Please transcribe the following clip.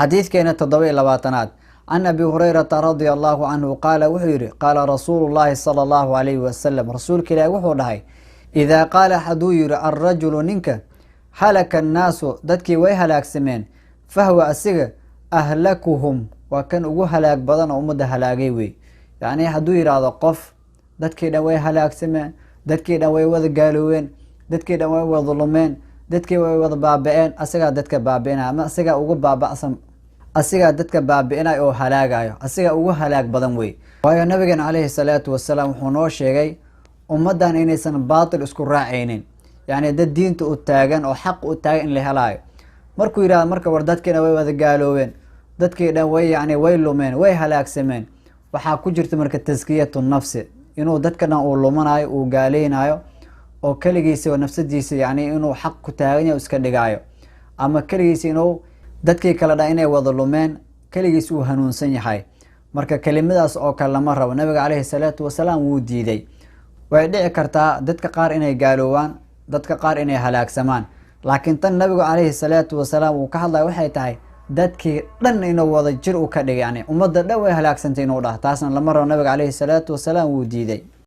حديث كان تضوي لباتنات عن أبي هريرة رضي الله عنه قال وحيري قال رسول الله صلى الله عليه وسلم رسول كلا وحورهاي إذا قال حدوير الرجل ننك هلك الناس ددكي ويهلاك سمين فهو أسيغ أهلكهم وكان ugu halaag badan umada halaagay way yaani haduu yiraahdo qof dadkii dhan way halaagsameen dadkii dhan way wada gaalooween dadkii dhan way wada lumeen dadkii way wada baaba'een asaga dadka baaba'ina ama asaga ugu baaba'san asaga dadka baaba'inay oo halaagayo asaga ugu halaag badan way waayo nabiga kaleey salaatu wasalaam wuxuu noo sheegay ummadan inaysan baatil isku raacaynin yaani dad diinta u taagan oo xaq u taagan in la helaayo markuu yiraahdo marka war dadkina way wada gaalooween dadkii dhan way yani way lumeen way halaagsameen waxa ku jirta marka taskiyatu nafsi inuu dadka dhan uu lumanayo uu gaaleynayo oo kaligiisa nafsadiisa yani inuu xaq ku taagan yahay iska dhigayo ama kaligiisa inuu dadkii kala dhan inay wada lumeen kaligiisa uu hanuunsan yahay marka kelimadaas oo kale lama rabo nabiga kaleey salaatu wasalaam wuu diiday way dhici kartaa dadka qaar inay gaaloowaan dadka qaar inay halaagsamaan laakiin tan nabiga kaleey salaatu wasalaam uu ka hadlay waxay tahay dadkii dhan inuu wada jir u ka dhigay yani ummadda dhan way halaagsantay inuu dhaah taasna lama rabo nabiga kaleey salaatu wasalaam wuu diiday